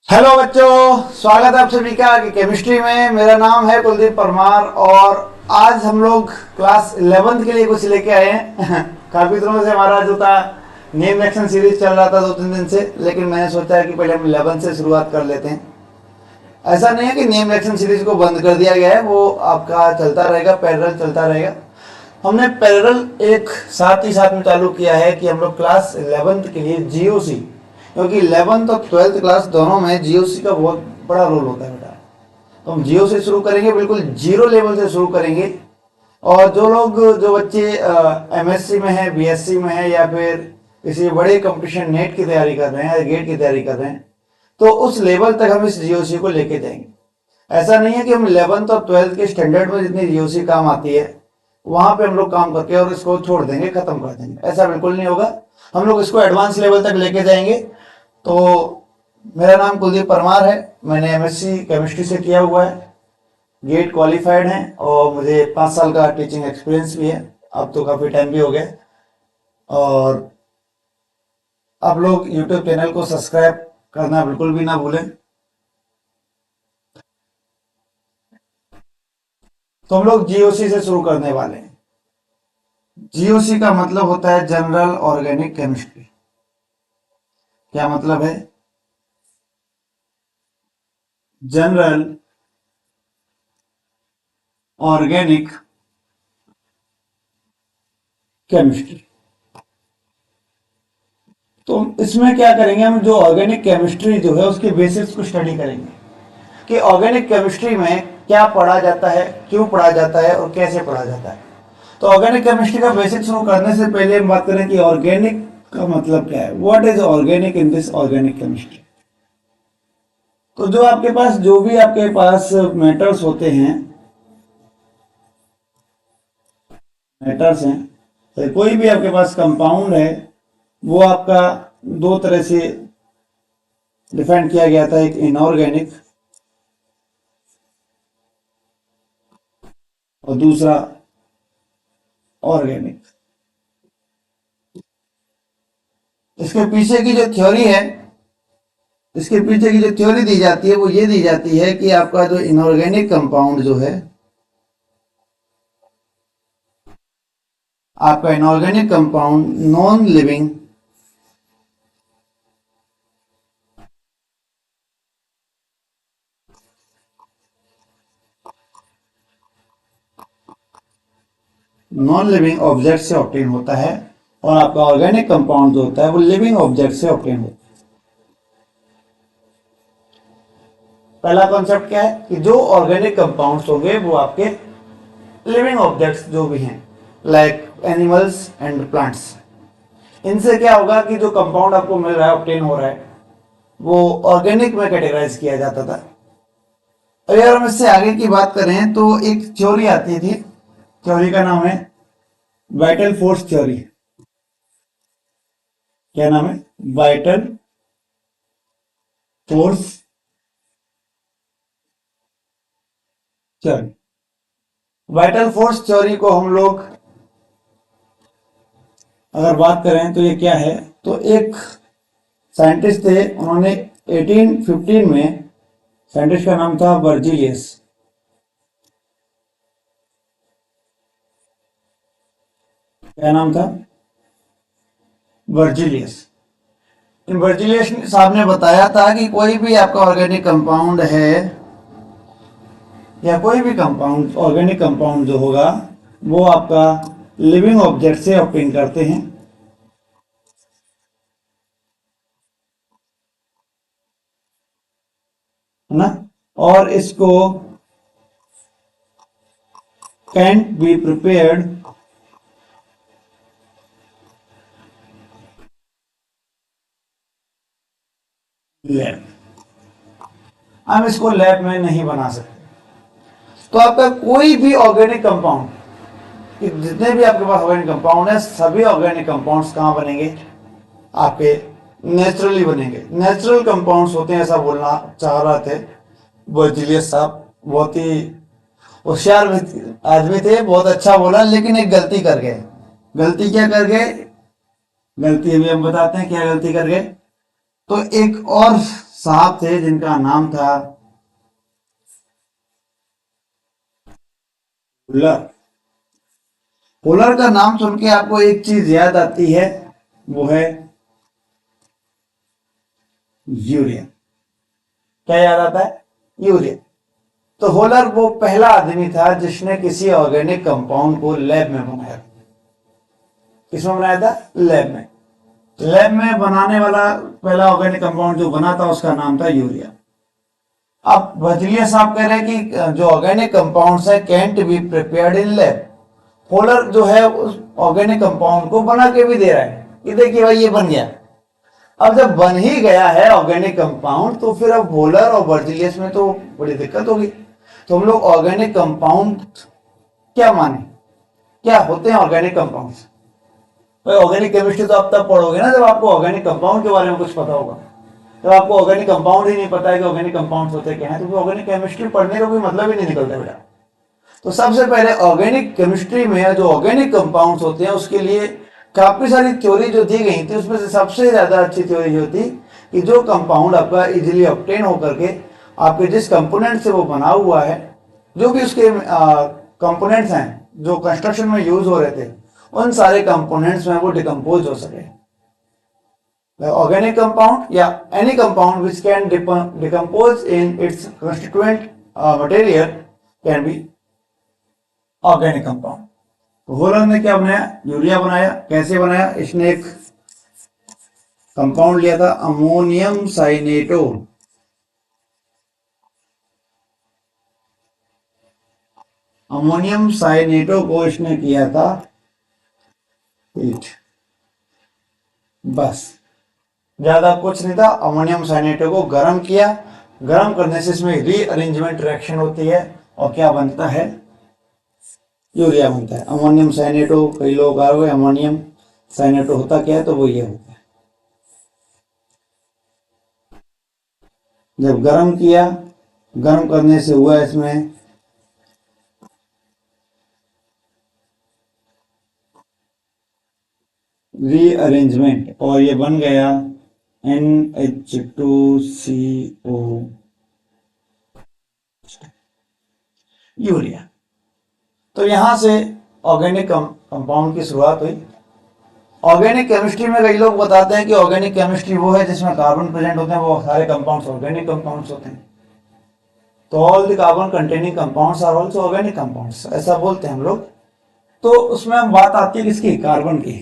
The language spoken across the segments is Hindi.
हेलो बच्चों, स्वागत है आप सभी का कि केमिस्ट्री में। मेरा नाम है कुलदीप परमार और आज हम लोग क्लास 11th के लिए कुछ लेके आए हैं। काफी दिनों से हमारा जो था नेम रिएक्शन सीरीज चल रहा था 2-3 दिन से, लेकिन मैंने सोचा है कि पहले हम 11 से शुरुआत कर लेते हैं। ऐसा नहीं है कि नेम रिएक्शन सीरीज को बंद कर दिया गया है, वो आपका चलता रहेगा, पैरेलल चलता रहेगा। हमने पैरेलल एक साथ ही साथ में चालू किया है कि हम लोग क्लास 11th के लिए जीओसी, क्योंकि 11th और 12th क्लास दोनों में जीओसी का बहुत बड़ा रोल होता है बेटा। तो हम जीओ से शुरू करेंगे, बिल्कुल जीरो लेवल से शुरू करेंगे। और जो बच्चे एमएससी में है, बीएससी में है, या फिर किसी बड़े कंपटीशन नेट की तैयारी कर रहे हैं या गेट की तैयारी कर रहे हैं, तो उस लेवल तक हम इस जीओसी को लेके जाएंगे। ऐसा नहीं है कि हम 11th और 12th के स्टैंडर्ड में जितनी जीओसी काम आती है वहां पे हम लोग काम करके और इसको छोड़ देंगे, खत्म कर देंगे। ऐसा बिल्कुल नहीं होगा, हम लोग इसको एडवांस लेवल तक लेके जाएंगे। तो मेरा नाम कुलदीप परमार है, मैंने एमएससी केमिस्ट्री से किया हुआ है, गेट क्वालिफाइड है और मुझे 5 साल का टीचिंग एक्सपीरियंस भी है। अब तो काफ़ी टाइम भी हो गया। और आप लोग यूट्यूब चैनल को सब्सक्राइब करना बिल्कुल भी ना भूलें। तो हम लोग जीओसी से शुरू करने वाले हैं। जीओसी का मतलब होता है जनरल ऑर्गेनिक केमिस्ट्री। क्या मतलब है? General organic chemistry. तो इसमें क्या करेंगे, हम जो ऑर्गेनिक केमिस्ट्री जो है उसके बेसिक्स को स्टडी करेंगे कि ऑर्गेनिक केमिस्ट्री में क्या पढ़ा जाता है, क्यों पढ़ा जाता है और कैसे पढ़ा जाता है। तो ऑर्गेनिक केमिस्ट्री का बेसिक शुरू करने से पहले हम बात करें कि ऑर्गेनिक का मतलब क्या है। What is organic in this organic chemistry. तो जो भी आपके पास मेटल्स होते हैं, मेटल्स हैं, तो कोई भी आपके पास कंपाउंड है, वो आपका दो तरह से डिफाइन किया गया था, एक इनऑर्गेनिक और दूसरा ऑर्गेनिक। इसके पीछे की जो थ्योरी है, इसके पीछे की जो थ्योरी दी जाती है वो ये दी जाती है कि आपका जो इनऑर्गेनिक कंपाउंड जो है, आपका inorganic compound non living object से ऑब्टेन होता है और आपका ऑर्गेनिक कंपाउंड जो होता है वो लिविंग ऑब्जेक्ट से ऑब्टेन होता है। पहला कॉन्सेप्ट क्या है कि जो ऑर्गेनिक कंपाउंड्स होंगे वो आपके लिविंग ऑब्जेक्ट्स जो भी हैं, लाइक एनिमल्स एंड प्लांट्स, इनसे क्या होगा कि जो कंपाउंड आपको मिल रहा है, ऑब्टेन हो रहा है, वो ऑर्गेनिक में कैटेगराइज किया जाता था। अगर हम इससे आगे की बात करें तो एक थ्योरी आती थी, थ्योरी का नाम है वाइटल फोर्स थ्योरी। क्या नाम है? Vital force theory. Vital force theory को हम लोग अगर बात करें तो ये क्या है, तो एक साइंटिस्ट थे, उन्होंने 1815 में, साइंटिस्ट का नाम था वर्जिलियस। क्या नाम था? वर्जिलियस। इन वर्जिलियस साहब ने बताया था कि कोई भी आपका ऑर्गेनिक कंपाउंड है या कोई भी कंपाउंड, ऑर्गेनिक कंपाउंड जो होगा वो आपका लिविंग ऑब्जेक्ट से ऑब्टेन करते हैं, है ना। और इसको कैंट बी प्रिपेयर्ड लैब, हम इसको लैब में नहीं बना सकते। तो आपका कोई भी ऑर्गेनिक कंपाउंड, जितने भी आपके पास ऑर्गेनिक कंपाउंड है, सभी ऑर्गेनिक कंपाउंड्स कहां बनेंगे? आपके नेचुरली बनेंगे। नेचुरल कंपाउंड्स होते हैं, ऐसा बोलना चाह रहे थे वर्जिलियस साहब। बहुत ही होशियार आदमी थे, बहुत अच्छा बोला, लेकिन एक गलती कर गए। गलती क्या कर गए? गलती अभी हम बताते हैं क्या गलती कर गए। तो एक और साहब थे जिनका नाम था फुलर। फुलर का नाम सुन के आपको एक चीज याद आती है, वो है यूरिया। क्या याद आता है? यूरिया। तो होलर वो पहला आदमी था जिसने किसी ऑर्गेनिक कंपाउंड को लैब में बनाया। किसमें बनाया था? लैब में। लैब में बनाने वाला पहला ऑर्गेनिक कंपाउंड जो बना था उसका नाम था यूरिया। अब बर्जीलियस साहब कह रहे हैं कि जो ऑर्गेनिक कंपाउंड्स है cantt be prepared in lab. Holer जो है उस ऑर्गेनिक कंपाउंड को बना के भी दे रहा है कि देखिए भाई ये बन गया। अब जब बन ही गया है ऑर्गेनिक कंपाउंड तो फिर अब होलर और बर्जीलियस में तो बड़ी दिक्कत होगी। तो हम लोग ऑर्गेनिक कंपाउंड क्या माने, क्या होते हैं ऑर्गेनिक कंपाउंड्स? भाई ऑर्गेनिक केमिस्ट्री तो आप तब पढ़ोगे ना जब आपको ऑर्गेनिक कंपाउंड के बारे में कुछ पता होगा। जब आपको ऑर्गेनिक कंपाउंड ही नहीं पता है कि ऑर्गेनिक कंपाउंड्स होते क्या हैं तो ऑर्गेनिक केमिस्ट्री पढ़ने का कोई मतलब ही नहीं निकलता बेटा। तो सबसे पहले ऑर्गेनिक केमिस्ट्री में जो ऑर्गेनिक कंपाउंड्स होते हैं उसके लिए काफी सारी थ्योरी जो दी गई थी उसमें से सबसे ज्यादा अच्छी थ्योरी जो थी कि जो कंपाउंड आपका इजीली ऑब्टेन होकर के आपके जिस कंपोनेंट से वो बना हुआ है, जो भी उसके कंपोनेंट्स हैं जो कंस्ट्रक्शन में यूज हो रहे थे, उन सारे कंपोनेंट्स में वो डिकम्पोज हो सके। ऑर्गेनिक कंपाउंड या any compound which can decompose in its constituent material can be organic compound. तो होलर ने क्या बनाया? यूरिया बनाया। कैसे बनाया? इसने एक कंपाउंड लिया था अमोनियम साइनेटो। अमोनियम साइनेटो को इसने किया था हीट, बस ज्यादा कुछ नहीं था। अमोनियम साइनेटो को गर्म किया, गर्म करने से इसमें रीअरेंजमेंट रिएक्शन होती है और क्या बनता है? यूरिया बनता है। अमोनियम साइनेटो, कई लोग आ गए अमोनियम साइनेटो होता क्या है, तो वो ये होता है। जब गर्म किया, गर्म करने से हुआ इसमें रीअरेंजमेंट और ये बन गया NH2CO यूरिया। तो यहां से ऑर्गेनिक कंपाउंड की शुरुआत हुई। ऑर्गेनिक केमिस्ट्री में कई लोग बताते हैं कि ऑर्गेनिक केमिस्ट्री वो है जिसमें कार्बन प्रेजेंट होते हैं, वो सारे कंपाउंड्स ऑर्गेनिक कंपाउंड्स होते हैं। तो all the carbon containing compounds are also organic compounds, ऐसा बोलते हैं हम लोग। तो उसमें हम बात आती है किसकी? कार्बन की।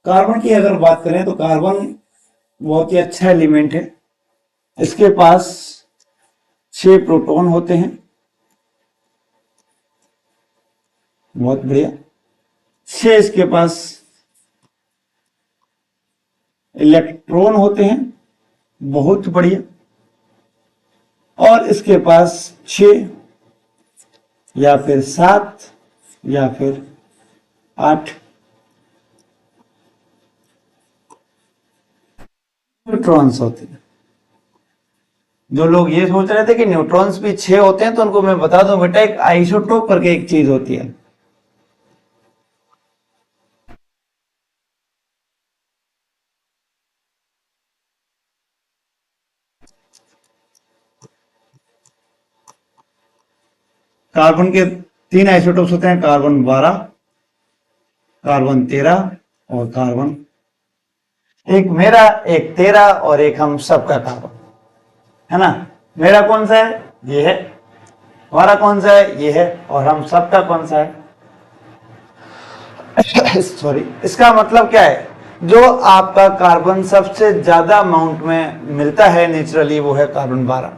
कार्बन की अगर बात करें तो कार्बन बहुत ही अच्छा एलिमेंट है। इसके पास 6 प्रोटॉन होते हैं, बहुत बढ़िया। 6 इसके पास इलेक्ट्रॉन होते हैं, बहुत बढ़िया। और इसके पास 6 या फिर 7 या फिर 8 न्यूट्रॉन्स होते हैं। जो लोग ये सोच रहे थे कि न्यूट्रॉन्स भी 6 होते हैं तो उनको मैं बता दूं बेटा, एक आइसोटोप करके एक चीज होती है। कार्बन के 3 आइसोटोप्स होते हैं, कार्बन 12, कार्बन 13 और कार्बन, एक मेरा, एक तेरा और एक हम सबका कार्बन, है ना। मेरा कौन सा है? ये है। हमारा कौन सा है? ये है। और हम सबका कौन सा है? सॉरी, इसका मतलब क्या है? जो आपका कार्बन सबसे ज्यादा अमाउंट में मिलता है नेचुरली वो है कार्बन 12।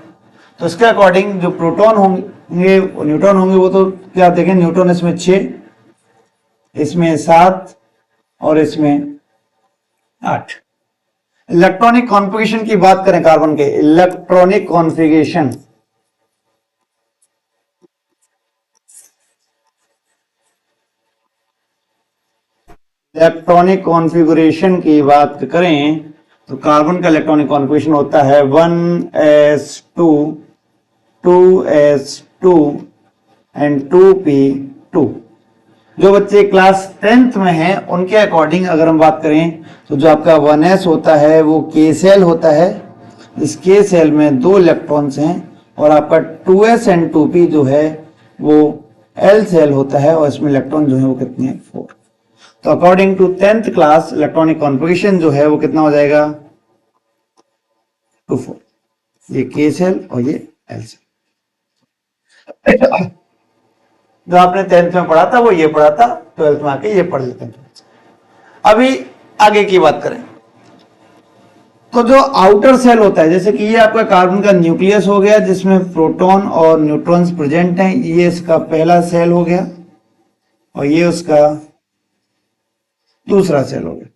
तो इसके अकॉर्डिंग जो प्रोटॉन होंगे, न्यूट्रॉन होंगे, वो तो क्या देखें, न्यूट्रॉन इसमें 6, इसमें 7 और इसमें 8। इलेक्ट्रॉनिक कॉन्फ़िगरेशन की बात करें कार्बन के, इलेक्ट्रॉनिक कॉन्फ़िगरेशन, इलेक्ट्रॉनिक कॉन्फ़िगरेशन की बात करें तो कार्बन का इलेक्ट्रॉनिक कॉन्फ़िगरेशन होता है 1s2 2s2 एंड 2p2। जो बच्चे क्लास 10th में हैं उनके अकॉर्डिंग अगर हम बात करें तो जो आपका 1s होता है वो K सेल होता है, इस के सेल में 2 इलेक्ट्रॉन्स हैं और आपका 2s एंड 2p जो है वो एल सेल होता है और इसमें इलेक्ट्रॉन जो है वो कितने हैं 4। तो according to 10th class electronic configuration जो है वो कितना हो जाएगा 2 4। ये के सेल और ये एल सेल। जो आपने 10th में पढ़ा था वो ये पढ़ा था, 12th में आके ये पढ़ लेते हैं। अभी आगे की बात करें तो जो आउटर सेल होता है, जैसे कि ये आपका कार्बन का न्यूक्लियस हो गया जिसमें प्रोटॉन और न्यूट्रॉन्स प्रेजेंट हैं, ये इसका पहला सेल हो गया और ये उसका दूसरा सेल हो गया।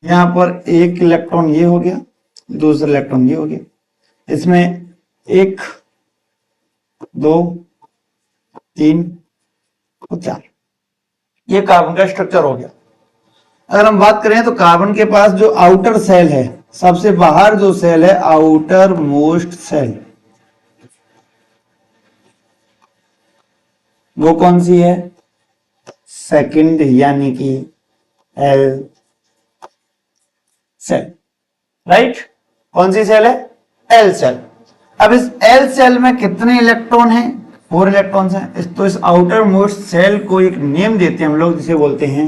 यहां पर एक इलेक्ट्रॉन ये हो गया, दूसरा इलेक्ट्रॉन ये हो गया। इसमें 1 2 3 और 4 ये कार्बन का स्ट्रक्चर हो गया। अगर हम बात करें तो कार्बन के पास जो आउटर सेल है, सबसे बाहर जो सेल है आउटर मोस्ट सेल, वो कौन सी है? सेकंड यानी कि एल सेल, राइट? कौन सी सेल है? L shell. अब इस एल सेल में कितने इलेक्ट्रॉन हैं? 4 इलेक्ट्रॉन्स हैं। तो इस आउटर मोस्ट सेल को एक नेम देते हैं हम लोग, जिसे बोलते हैं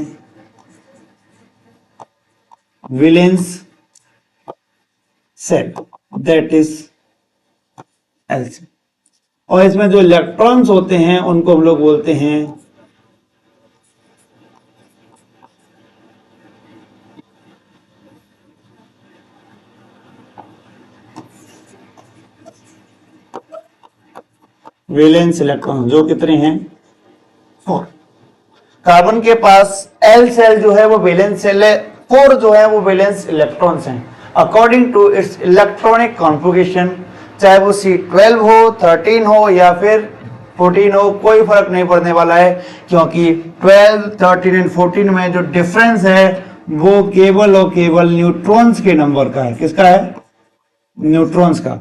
valence shell, that is L shell. और इसमें जो इलेक्ट्रॉन्स होते हैं उनको हम लोग बोलते हैं वैलेंस इलेक्ट्रॉन, जो कितने हैं 4। कार्बन के पास एल सेल जो है वो वैलेंस सेल है, 4 जो है वो वैलेंस इलेक्ट्रॉन्स हैं according to its electronic configuration. चाहे वो C12 हो, 13 हो या फिर 14 हो, कोई फर्क नहीं पड़ने वाला है, क्योंकि 12, 13 एंड 14 में जो डिफरेंस है वो केवल और केवल न्यूट्रॉन्स के नंबर का है। किसका है? न्यूट्रॉन्स का।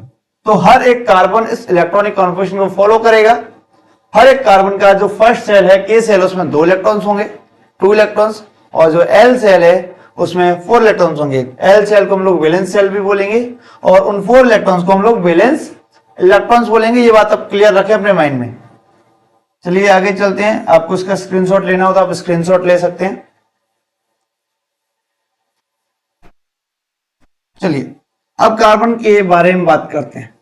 तो हर एक कार्बन इस इलेक्ट्रॉनिक कॉन्फ़िगरेशन को फॉलो करेगा। हर एक कार्बन का जो फर्स्ट सेल है के सेल, उसमें 2 इलेक्ट्रॉन्स होंगे, 2 इलेक्ट्रॉन्स, और जो एल सेल है उसमें 4 इलेक्ट्रॉन्स होंगे। एल सेल को हम लोग वैलेंस सेल भी बोलेंगे और उन 4 इलेक्ट्रॉन्स को हम लोग वैलेंस इलेक्ट्रॉन्स बोलेंगे। ये बात आप क्लियर रखें अपने माइंड में। चलिए आगे चलते हैं। आपको इसका स्क्रीनशॉट लेना हो तो आप स्क्रीनशॉट ले सकते हैं। चलिए अब कार्बन के बारे में बात करते हैं।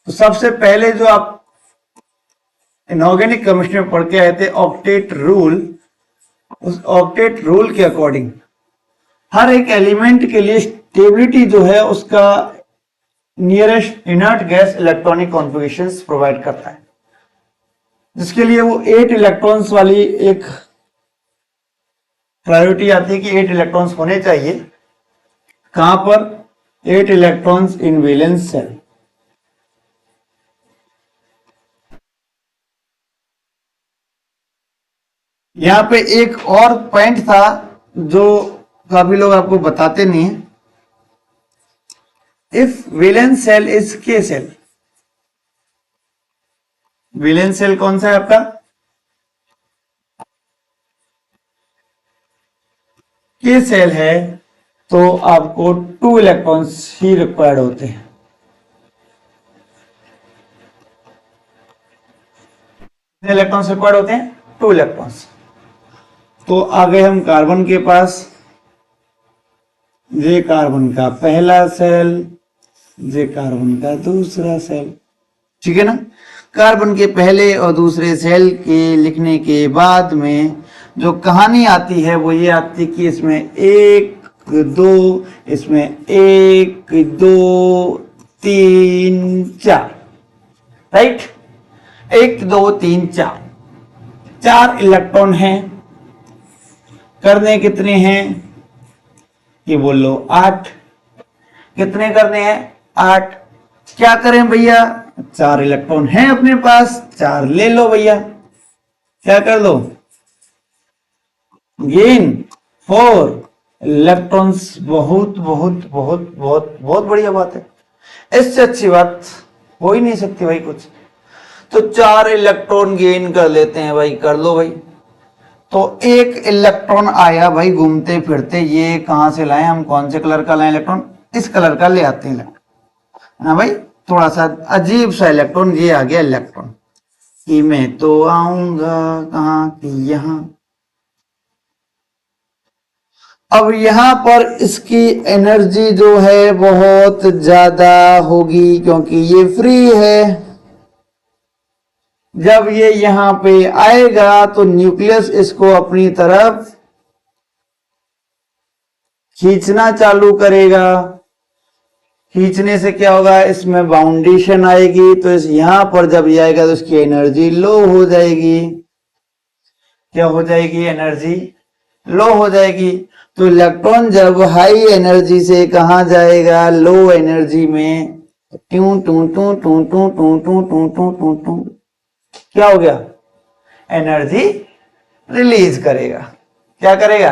तो सबसे पहले जो आप इनऑर्गेनिक केमिस्ट्री में पढ़ के आए थे ऑक्टेट रूल, उस ऑक्टेट रूल के अकॉर्डिंग हर एक एलिमेंट के लिए स्टेबिलिटी जो है उसका nearest inert gas electronic configurations provide करता है, जिसके लिए वो 8 इलेक्ट्रॉन्स वाली एक प्रायोरिटी आती है कि 8 इलेक्ट्रॉन्स होने चाहिए। कहां पर? 8 इलेक्ट्रॉन्स इन वैलेंस सेल। यहां पे एक और पॉइंट था जो काफी लोग आपको बताते नहीं है। इफ वैलेंस सेल इज के सेल, वैलेंस सेल कौन सा है आपका? के सेल है, तो आपको 2 इलेक्ट्रॉन्स ही रिक्वायर्ड होते हैं। कितने इलेक्ट्रॉन्स रिक्वायर्ड होते हैं? 2 इलेक्ट्रॉन्स। तो आ गए हम कार्बन के पास। ये कार्बन का पहला सेल, ये कार्बन का दूसरा सेल, ठीक है ना? कार्बन के पहले और दूसरे सेल के लिखने के बाद में जो कहानी आती है वो ये आती है कि इसमें 1 2, इसमें 1 2 3 4, राइट? 1 2 3 4, 4 इलेक्ट्रॉन हैं। करने कितने हैं? ये बोल लो 8। कितने करने हैं? 8। क्या करें भैया? 4 इलेक्ट्रॉन हैं अपने पास, 4 ले लो भैया। क्या कर लो? Gain 4 electrons. बहुत बहुत बहुत बहुत बहुत बढ़िया बात है। इससे अच्छी बात हो ही नहीं सकती भाई कुछ। तो 4 इलेक्ट्रॉन गेन कर लेते हैं भाई, कर लो भाई। तो एक इलेक्ट्रॉन आया भाई घूमते फिरते, ये कहां से लाए हम, कौन से कलर का लाए इलेक्ट्रॉन, इस कलर का ले आते हैं इलेक्ट्रॉन, हाँ भाई थोड़ा सा अजीब सा इलेक्ट्रॉन, ये आ गया इलेक्ट्रॉन कि मैं तो आऊंगा कहां कि यहां। अब यहां पर इसकी एनर्जी जो है बहुत ज्यादा होगी क्योंकि ये फ्री है। जब ये यहां पे आएगा तो न्यूक्लियस इसको अपनी तरफ खींचना चालू करेगा। खींचने से क्या होगा, इसमें बाउंडेशन आएगी, तो इस यहां पर जब ये आएगा तो इसकी एनर्जी लो हो जाएगी। क्या हो जाएगी, एनर्जी लो हो जाएगी। तो इलेक्ट्रॉन जब हाई एनर्जी से कहां जाएगा, लो एनर्जी में, ट्यू टू टू टू टू टू टू टू टू टू टू, क्या हो गया, एनर्जी रिलीज करेगा। क्या करेगा,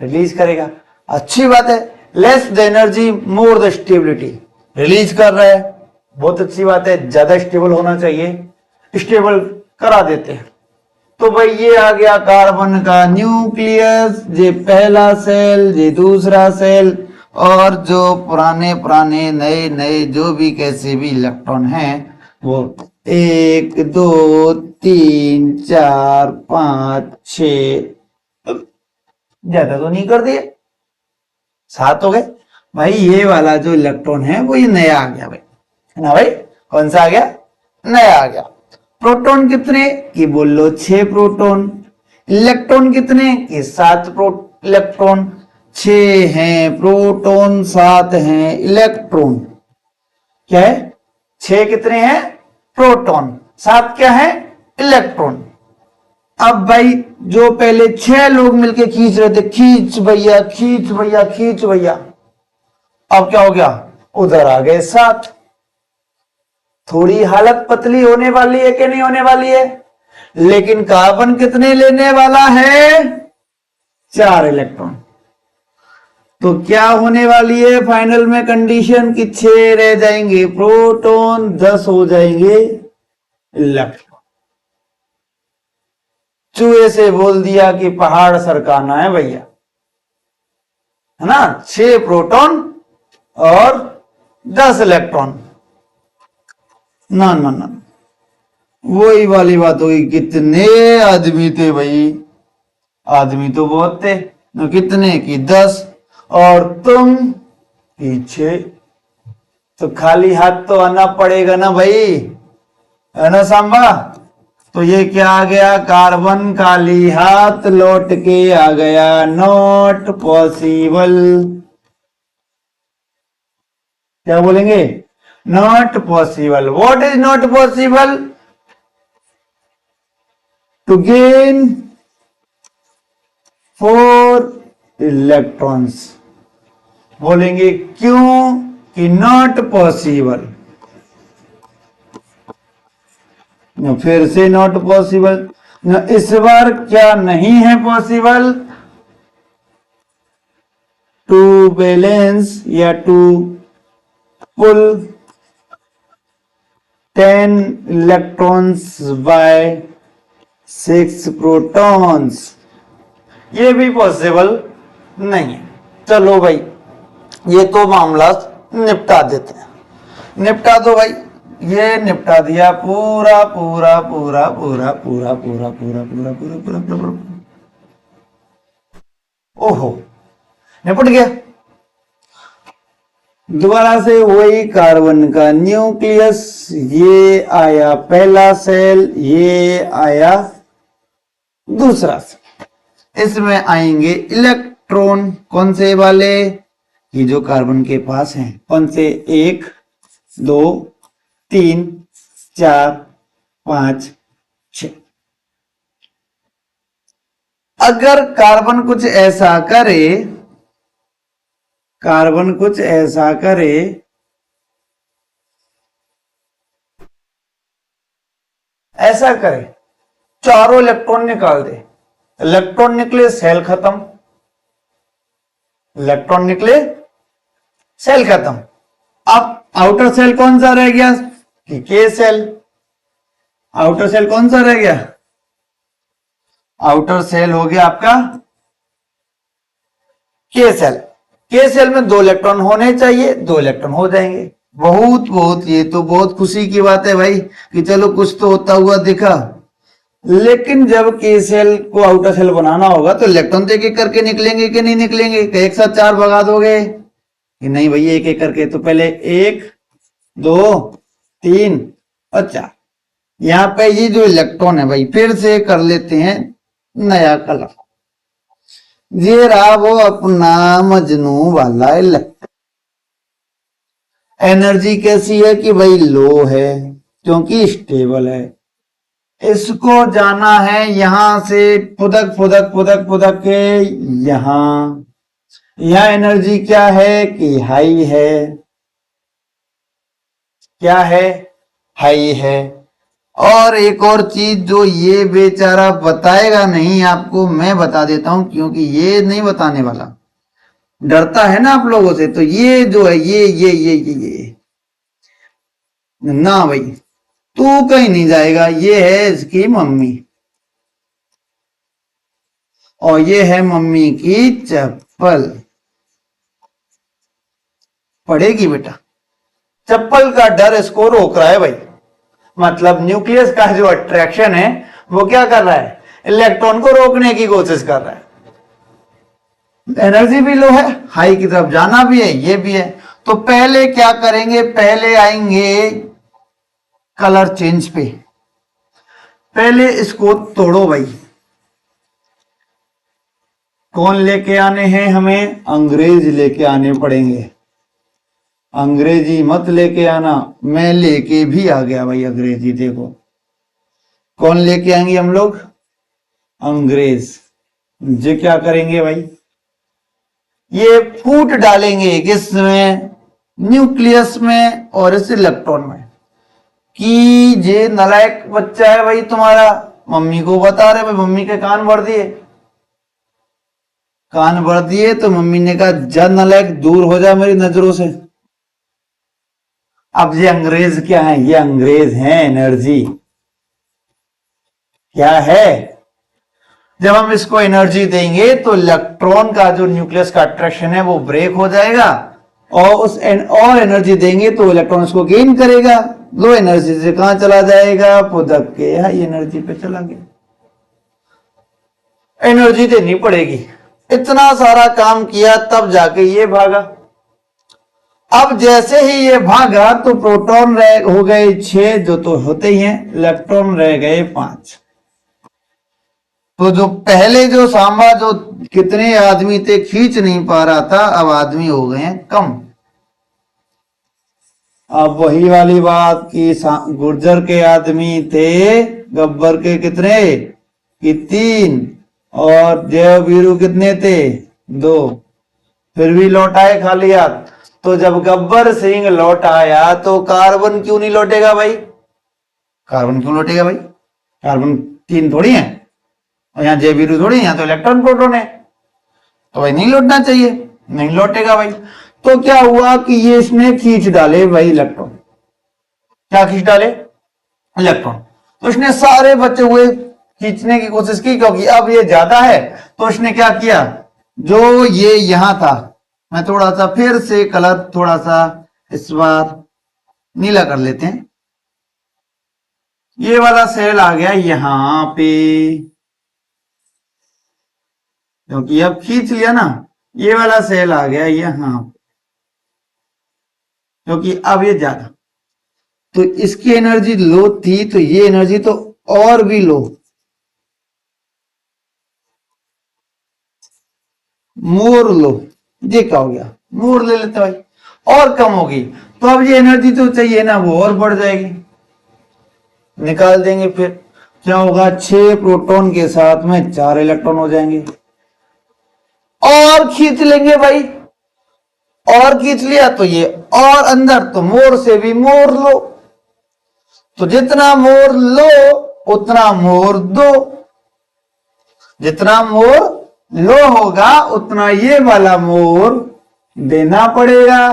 रिलीज करेगा। अच्छी बात है, less the energy more the stability, release कर रहा है, बहुत अच्छी बात है, ज्यादा स्टेबल होना चाहिए, स्टेबल करा देते हैं। तो भाई ये आ गया कार्बन का न्यूक्लियस, ये पहला सेल, ये दूसरा सेल, और जो पुराने पुराने नए नए जो भी कैसे भी इलेक्ट्रॉन हैं वो 1 2 3 4 5 6, ज्यादा तो नहीं कर दिए, 7 हो गए भाई। ये वाला जो इलेक्ट्रॉन है वो ये नया आ गया भाई, है ना भाई, कौन सा आ गया, नया आ गया। प्रोटॉन कितने कि बोल लो 6 प्रोटॉन। इलेक्ट्रॉन कितने कि 7 इलेक्ट्रॉन। 6 हैं प्रोटॉन, 7 हैं इलेक्ट्रॉन। क्या है, 6 कितने हैं प्रोटॉन, 7 क्या है इलेक्ट्रॉन। अब भाई जो पहले 6 लोग मिलके खींच रहे थे, खींच भैया खींच भैया खींच भैया, अब क्या हो गया, उधर आ गए 7। थोड़ी हालत पतली होने वाली है कि नहीं होने वाली है, लेकिन कार्बन कितने लेने वाला है, 4 इलेक्ट्रॉन। तो क्या होने वाली है फाइनल में कंडीशन की 6 रह जाएंगे प्रोटॉन, 10 हो जाएंगे इलेक्ट्रॉन। चूहे से बोल दिया कि पहाड़ सरकाना है भैया, है ना, 6 प्रोटॉन और 10 इलेक्ट्रॉन। ना ना ना, वही वाली बात होगी, कितने आदमी थे भाई, आदमी तो बहुत थे ना, कितने की 10 और तुम पीछे, तो खाली हाथ तो आना पड़ेगा ना भाई, है ना सांबा। तो ये क्या आ गया, कार्बन खाली हाथ लौट के आ गया, नॉट पॉसिबल। क्या बोलेंगे, not possible. What is not possible, to gain 4 electrons. बोलेंगे क्यों कि नॉट पॉसिबल, फिर से नॉट पॉसिबल। इस बार क्या नहीं है पॉसिबल, टू बैलेंस या to pull 10 electrons by 6 protons, ये भी पॉसिबल नहीं है। चलो भाई ये तो मामला निपटा देते हैं, निपटा दो भाई। ये निपटा दिया पूरा पूरा पूरा पूरा पूरा पूरा पूरा पूरा पूरा पूरा पूरा, ओहो निपट गया। दोबारा से वही कार्बन का न्यूक्लियस, ये आया पहला सेल, ये आया दूसरा सेल। इसमें आएंगे इलेक्ट्रॉन, कौन से वाले, ये जो कार्बन के पास हैं, कौन से, 1 2 3 4 5 6। अगर कार्बन कुछ ऐसा करे, कार्बन कुछ ऐसा करे, ऐसा करे, चारों इलेक्ट्रॉन निकाल दे, इलेक्ट्रॉन निकले सेल खत्म, इलेक्ट्रॉन निकले सेल खत्म। अब आउटर सेल कौन सा रह गया, के सेल। आउटर सेल कौन सा रह गया, आउटर सेल हो गया आपका के सेल। के सेल में 2 इलेक्ट्रॉन होने चाहिए, 2 इलेक्ट्रॉन हो जाएंगे। बहुत बहुत ये तो बहुत खुशी की बात है भाई कि चलो कुछ तो होता हुआ दिखा। लेकिन जब के सेल को आउटर सेल बनाना होगा तो इलेक्ट्रॉन तो एक एक करके निकलेंगे कि नहीं निकलेंगे? एक साथ 4 भगा दोगे कि नहीं भाई? एक एक करके। तो पहले 1 2 3 और 4। यहां पे ये जो इलेक्ट्रॉन है भाई फिर से कर लेते हैं नया कलर। ये रहा वो अपना मजनू वाला इलेक्ट्रॉन। एनर्जी कैसी है कि भाई लो है क्योंकि स्टेबल है। इसको जाना है यहां से फुदक फुदक फुदक फुदक के यहां। यहां एनर्जी क्या है कि हाई है। क्या है? हाई है। और एक और चीज जो ये बेचारा बताएगा नहीं आपको, मैं बता देता हूं क्योंकि ये नहीं बताने वाला, डरता है ना आप लोगों से। तो ये जो है ये ना भाई तू कहीं नहीं जाएगा। ये है इसकी मम्मी और ये है मम्मी की चप्पल। पड़ेगी बेटा। चप्पल का डर इसको रोक रहा है भाई। मतलब न्यूक्लियस का जो अट्रैक्शन है वो क्या कर रहा है? इलेक्ट्रॉन को रोकने की कोशिश कर रहा है। एनर्जी भी लो है, हाई की तरफ जाना भी है, ये भी है। तो पहले क्या करेंगे? पहले आएंगे कलर चेंज पे। पहले इसको तोड़ो भाई। कौन लेके आने हैं हमें? अंग्रेज लेके आने पड़ेंगे। अंग्रेजी मत लेके आना, मैं लेके भी आ गया भाई अंग्रेजी। देखो कौन लेके आएंगे हम लोग? अंग्रेज। ये क्या करेंगे भाई? ये फूट डालेंगे किसमें? न्यूक्लियस में और इस इलेक्ट्रॉन में। कि ये नालायक बच्चा है भाई तुम्हारा, मम्मी को बता रहे भाई। मम्मी के कान भर दिए, कान भर दिए तो मम्मी ने कहा जा नालायक दूर हो जा मेरी नजरों से। अब ये अंग्रेज क्या है? ये अंग्रेज हैं एनर्जी। क्या है? जब हम इसको एनर्जी देंगे तो इलेक्ट्रॉन का जो न्यूक्लियस का अट्रैक्शन है वो ब्रेक हो जाएगा और और एनर्जी देंगे तो इलेक्ट्रॉन उसको गेन करेगा। लो एनर्जी से कहां चला जाएगा? पुदक के हाई एनर्जी पे चला गया। एनर्जी देनी पड़ेगी। इतना सारा काम किया तब जाके ये भागा। अब जैसे ही ये भागा तो प्रोटॉन हो गए 6 जो तो होते ही हैं, इलेक्ट्रॉन रह गए 5। तो जो पहले जो सांबा जो कितने आदमी थे खींच नहीं पा रहा था, अब आदमी हो गए हैं कम। अब वही वाली बात कि गुर्जर के आदमी थे, गब्बर के कितने? कि 3 और जय वीरू कितने थे? 2। फिर भी लौट आए खाली हाथ। तो जब गब्बर सिंह लौट आया तो कार्बन क्यों नहीं लौटेगा भाई? कार्बन क्यों लौटेगा भाई? कार्बन 3 थोड़ी है और यहाँ जे बीरू थोड़ी, यहाँ तो इलेक्ट्रॉन प्रोटॉन है। तो भाई नहीं लौटना चाहिए, नहीं लौटेगा भाई। तो क्या हुआ कि ये इसने खींच डाले भाई इलेक्ट्रॉन। क्या खींच डाले? इलेक्ट्रॉन। तो इसने सारे बचे हुए खींचने की कोशिश की क्योंकि अब ये ज्यादा है। तो इसने क्या किया? जो ये यहां था, मैं थोड़ा सा फिर से कलर थोड़ा सा इस बार नीला कर लेते हैं। ये वाला सेल आ गया यहां पे क्योंकि अब खींच लिया ना। ये वाला सेल आ गया यहां क्योंकि अब ये ज्यादा। तो इसकी एनर्जी लो थी तो ये एनर्जी तो और भी लो, मोर लो। ये क्या हो गया? मोर ले लेते भाई, और कम होगी। तो अब ये एनर्जी तो चाहिए ना, वो और बढ़ जाएगी। निकाल देंगे फिर क्या होगा? 6 प्रोटॉन के साथ में 4 इलेक्ट्रॉन हो जाएंगे। और खींच लेंगे भाई, और खींच लिया तो ये और अंदर, तो मोर से भी मोर लो। तो जितना मोर लो उतना मोर दो। जितना मोर लो होगा उतना ये वाला मोर देना पड़ेगा।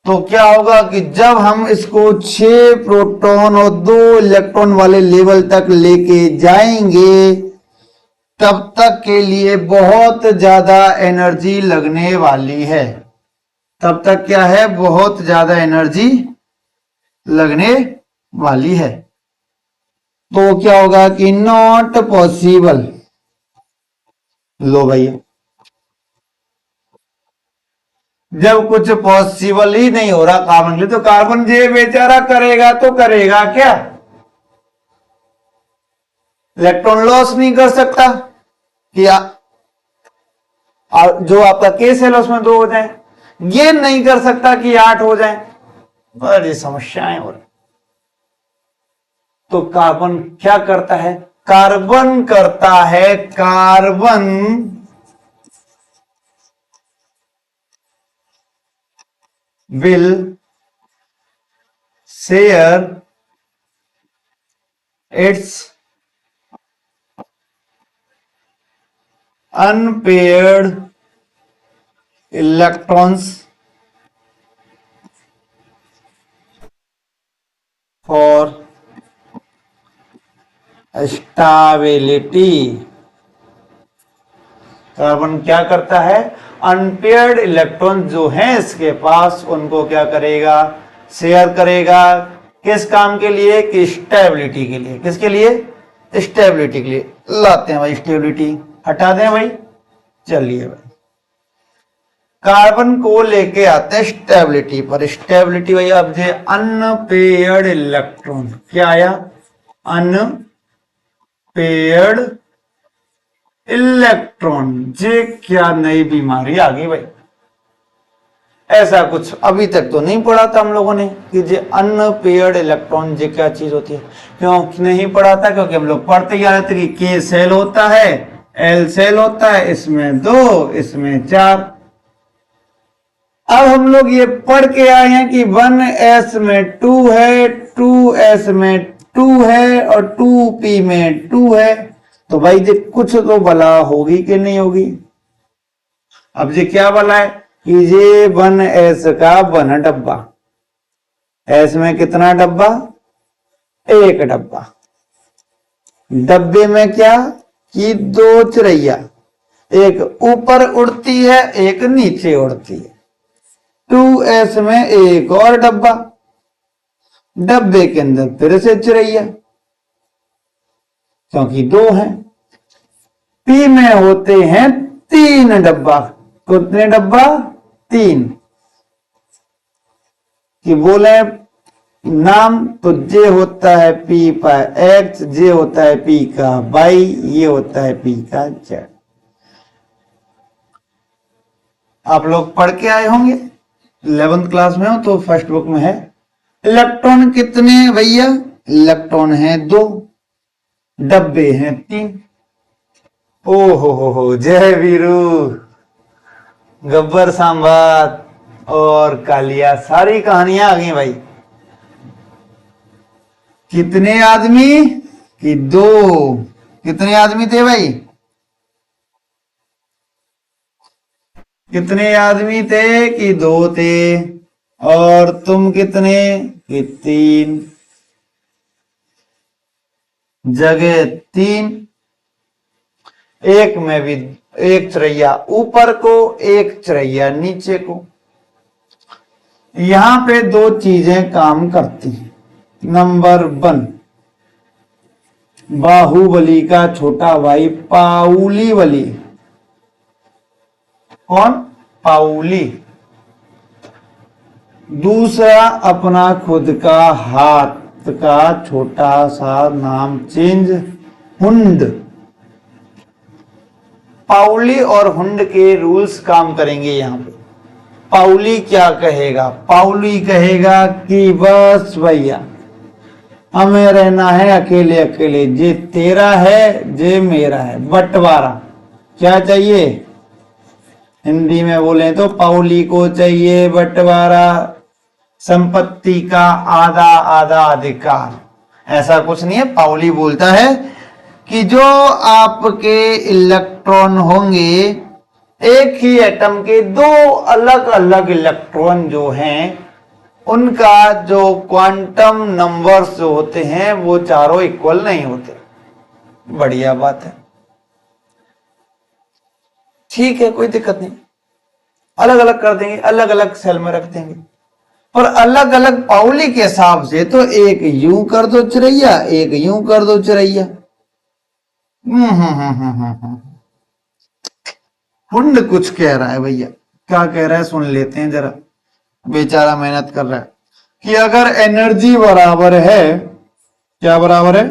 तो क्या होगा कि जब हम इसको 6 प्रोटॉन और 2 इलेक्ट्रॉन वाले लेवल तक लेके जाएंगे तब तक के लिए बहुत ज्यादा एनर्जी लगने वाली है। तब तक क्या है, बहुत ज्यादा एनर्जी लगने वाली है। तो क्या होगा कि नॉट पॉसिबल। लो भैया, जब कुछ पॉसिबल ही नहीं हो रहा कार्बन के लिए, तो कार्बन ये बेचारा करेगा तो करेगा क्या? इलेक्ट्रॉन लॉस नहीं कर सकता कि जो आपका केस है उसमें 2 हो जाए। गेन नहीं कर सकता कि 8 हो जाए। बड़ी समस्याएं हो रही। तो कार्बन क्या करता है? कार्बन करता है, carbon will share its unpaired electrons for stability। Carbon क्या करता है? अनपेयर्ड इलेक्ट्रॉन जो हैं इसके पास, उनको क्या करेगा? शेयर करेगा। किस काम के लिए? कि स्टेबिलिटी के लिए। किसके लिए? स्टेबिलिटी के लिए। लाते हैं भाई स्टेबिलिटी, हटा दें भाई। चलिए भाई, कार्बन को लेके आते हैं स्टेबिलिटी पर। स्टेबिलिटी भाई, अब जे अनपेयर्ड इलेक्ट्रॉन क्या आया? Unpaired electron. जे क्या नई बीमारी आ गई भाई? ऐसा कुछ अभी तक तो नहीं पढ़ा था हम लोगों ने कि जे अनपेयर्ड इलेक्ट्रॉन जे क्या चीज होती है। क्यों नहीं पढ़ा था? क्योंकि हम लोग पढ़ते ही आ रहे थे कि के सेल होता है, एल सेल होता है, इसमें 2, इसमें 4। अब हम लोग ये पढ़ के आए हैं कि 1s में 2 है, 2s में 2 है और 2p में 2 है। तो भाई जी कुछ तो बला होगी कि नहीं होगी? अब जी क्या बला है कि ये 1s का 1 डब्बा, s में कितना डब्बा? 1 डब्बा। डब्बे में क्या कि 2 चिड़ैया, एक ऊपर उड़ती है, एक नीचे उड़ती है। 2s में एक और डब्बा, डब्बे के अंदर फिर से चिड़ैया, क्योंकि 2 हैं। पी में होते हैं 3 डब्बा। कितने डब्बा? 3। कि बोले नाम तो जे होता है पी का एक्स, जे होता है पी का वाई, ये होता है पी का जेड। आप लोग पढ़ के आए होंगे 11th क्लास में हो तो फर्स्ट बुक में है। इलेक्ट्रॉन कितने भैया? इलेक्ट्रॉन है 2, डब्बे हैं 3। ओ हो, जय वीरू, गब्बर सांबात और कालिया, सारी कहानियां आ गई भाई। कितने आदमी? कि 2। कितने आदमी थे भाई? कितने आदमी थे? कि 2 थे। और तुम कितने? कि 3। जगह 3। एक में भी एक चिड़ैया ऊपर को, एक चिड़ैया नीचे को। यहां पे 2 चीजें काम करती हैं। नंबर 1, बाहुबली का छोटा भाई पाउली बली। कौन? पाउली। दूसरा अपना खुद का हाथ का छोटा सा नाम चेंज, हुंड। पाउली और हुंड के रूल्स काम करेंगे यहां पे। पाउली क्या कहेगा? पाउली कहेगा कि बस भैया हमें रहना है अकेले अकेले, जे तेरा है जे मेरा है, बंटवारा। क्या चाहिए? हिंदी में बोले तो पाउली को चाहिए बंटवारा, संपत्ति का आधा आधा अधिकार। ऐसा कुछ नहीं है। पाउली बोलता है कि जो आपके इलेक्ट्रॉन होंगे, एक ही एटम के 2 अलग अलग इलेक्ट्रॉन जो हैं, उनका जो क्वांटम नंबर्स जो होते हैं वो चारों इक्वल नहीं होते। बढ़िया बात है। ठीक है, कोई दिक्कत नहीं, अलग अलग कर देंगे, अलग अलग सेल में रख देंगे। पर अलग अलग पाउली के हिसाब से तो एक यूं कर दो चिरैया, एक यूं कर दो चिरैया। पुण्य कुछ कह रहा है भैया, क्या कह रहा है सुन लेते हैं जरा, बेचारा मेहनत कर रहा है कि अगर एनर्जी बराबर है, क्या बराबर है,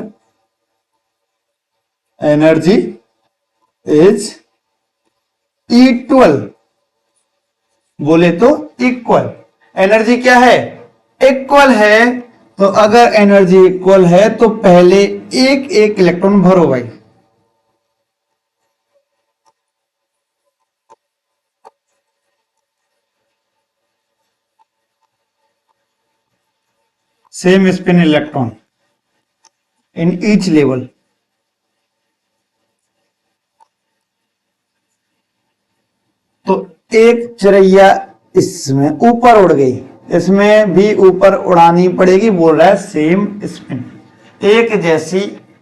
एनर्जी इज इक्वल, बोले तो इक्वल, एनर्जी क्या है, इक्वल है। तो अगर एनर्जी इक्वल है तो पहले एक एक इलेक्ट्रॉन भरो भाई, same spin electron in each level. तो एक चिरैया इसमें ऊपर उड़ गई, इसमें भी ऊपर उड़ानी पड़ेगी, बोल रहा है सेम स्पिन, एक जैसी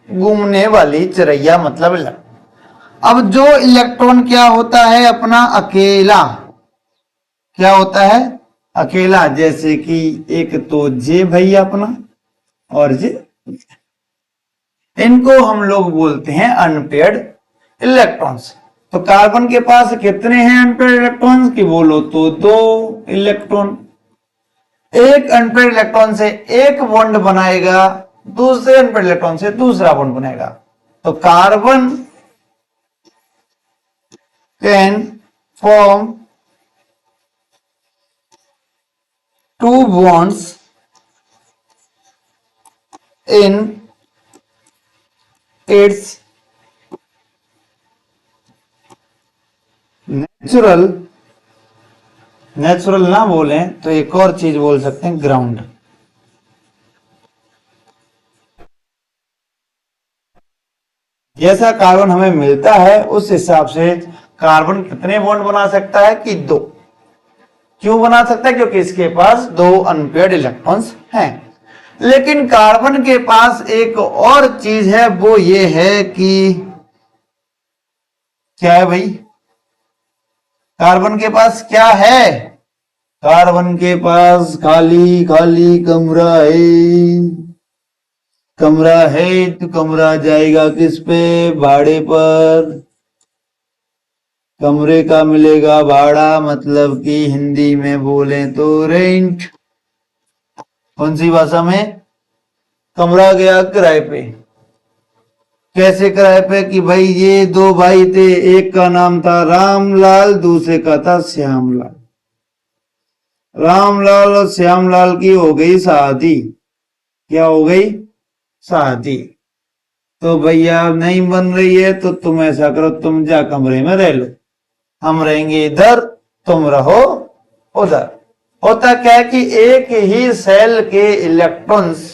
घूमने वाली चिरैया मतलब इलेक्ट्रॉन। अब जो इलेक्ट्रॉन क्या होता है अपना अकेला, क्या होता है अकेला, जैसे कि एक तो जे भैया अपना और जे, इनको हम लोग बोलते हैं अनपेयर्ड इलेक्ट्रॉन्स। तो कार्बन के पास कितने हैं अनपेयर्ड इलेक्ट्रॉन्स की बोलो तो 2 इलेक्ट्रॉन। एक अनपेयर्ड इलेक्ट्रॉन से एक बॉन्ड बनाएगा, दूसरे अनपेयर्ड इलेक्ट्रॉन से दूसरा बॉन्ड बनाएगा। तो carbon can form 2 bonds in its natural ना बोले तो एक और चीज बोल सकते हैं, ग्राउंड। जैसा कार्बन हमें मिलता है उस हिसाब से कार्बन कितने बॉन्ड बना सकता है कि 2। क्यों बना सकता है, क्योंकि इसके पास 2 अनपेयर्ड इलेक्ट्रॉन्स हैं। लेकिन कार्बन के पास एक और चीज है, वो ये है कि क्या है भाई, कार्बन के पास क्या है, कार्बन के पास खाली खाली कमरा है। कमरा है तो कमरा जाएगा किस पे, भाड़े पर। कमरे का मिलेगा भाड़ा, मतलब कि हिंदी में बोले तो रेंट। कौन सी भाषा में, कमरा गया किराए पे। कैसे किराए पे कि भाई ये 2 भाई थे, एक का नाम था रामलाल, दूसरे का था श्यामलाल। रामलाल और श्यामलाल की हो गई शादी। क्या हो गई, शादी। तो भैया नहीं बन रही है तो तुम ऐसा करो, तुम जा कमरे में रह लो, हम रहेंगे इधर, तुम रहो उधर। होता क्या है कि एक ही सेल के इलेक्ट्रॉन्स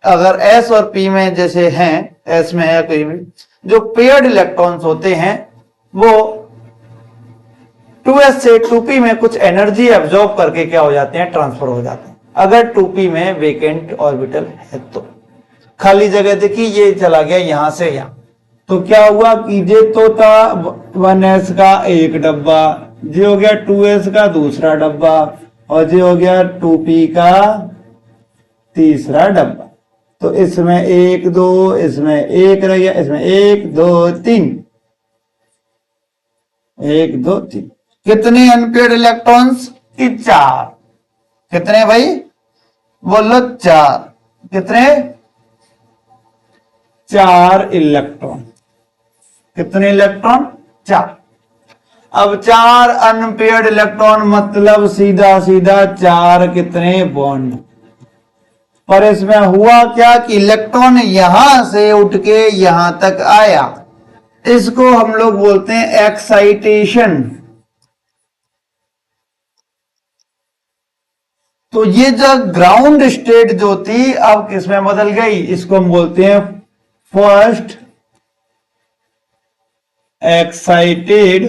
अगर S और P में जैसे हैं, S में है कोई भी, जो पेयर्ड इलेक्ट्रॉन्स होते हैं वो 2s से 2p में कुछ एनर्जी एब्जॉर्ब करके क्या हो जाते हैं, ट्रांसफर हो जाते हैं। अगर 2p में वेकेंट ऑर्बिटल है तो खाली जगह देखी, ये चला गया यहां से यहां, तो क्या हुआ कि ये तो था 1s का एक डब्बा, ये हो गया 2s का दूसरा डब्बा, और ये हो गया 2p का तीसरा डब्बा। तो इसमें 1 2, इसमें 1 रह गया, इसमें 1 2 3, 1 2 3। कितने अनपेयर्ड इलेक्ट्रॉन्स की 4। कितने भाई बोलो 4। कितने 4 इलेक्ट्रॉन। कितने इलेक्ट्रॉन 4। अब 4 अनपेयर्ड इलेक्ट्रॉन मतलब सीधा सीधा 4 कितने बॉन्ड। पर इसमें हुआ क्या कि इलेक्ट्रॉन यहां से उठ के यहां तक आया, इसको हम लोग बोलते हैं एक्साइटेशन। तो ये जो ग्राउंड स्टेट जो थी अब किसमें बदल गई, इसको हम बोलते हैं फर्स्ट एक्साइटेड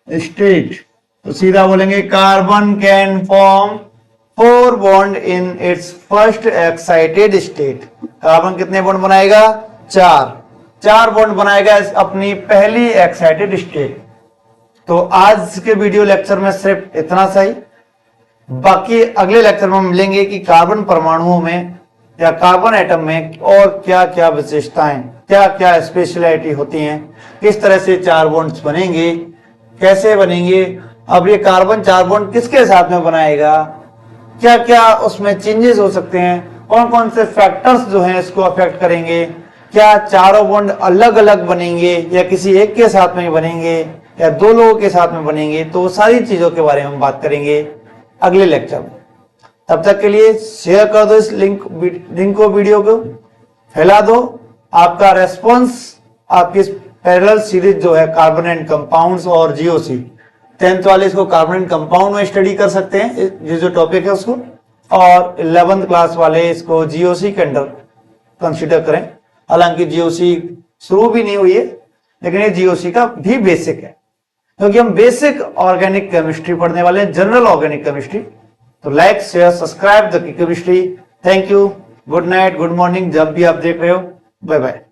स्टेट। तो सीधा बोलेंगे carbon can form 4 bond in its first excited state. Carbon कितने बॉन्ड बनाएगा 4। 4 बॉन्ड बनाएगा अपनी पहली एक्साइटेड स्टेट। तो आज के वीडियो लेक्चर में सिर्फ इतना सा ही, बाकी अगले लेक्चर में हम मिलेंगे कि कार्बन परमाणुओं में या कार्बन एटम में और क्या क्या विशेषताएं, क्या क्या स्पेशलिटी होती हैं, किस तरह से 4 बॉन्ड्स बनेंगे, कैसे बनेंगे, अब ये कार्बन 4 बॉन्ड किसके साथ में बनाएगा, क्या क्या उसमें चेंजेस हो सकते हैं, कौन कौन से फैक्टर्स जो हैं इसको अफेक्ट करेंगे, क्या चारों बॉन्ड अलग अलग बनेंगे या किसी एक के साथ में बनेंगे या 2 लोगों के साथ में बनेंगे। तो सारी चीजों के बारे में हम बात करेंगे अगले लेक्चर में। तब तक के लिए शेयर कर दो इस लिंक को, वीडियो को फैला दो। आपका रेस्पॉन्स आपकी पैरेलल सीरीज जो है कार्बन एंड कंपाउंड्स और जीओसी 10th वाले इसको कार्बन एंड कंपाउंड में स्टडी कर सकते हैं, ये जो टॉपिक है उसको, और 11th क्लास वाले इसको जीओसी के अंडर कंसिडर करें। हालांकि जीओसी शुरू भी नहीं हुई है, लेकिन ये जीओसी का भी बेसिक है, क्योंकि हम बेसिक ऑर्गेनिक केमिस्ट्री पढ़ने वाले हैं, जनरल ऑर्गेनिक केमिस्ट्री। तो like share subscribe the chemistry. Thank you, good night, good morning, जब भी आप देख रहे हो। Bye bye.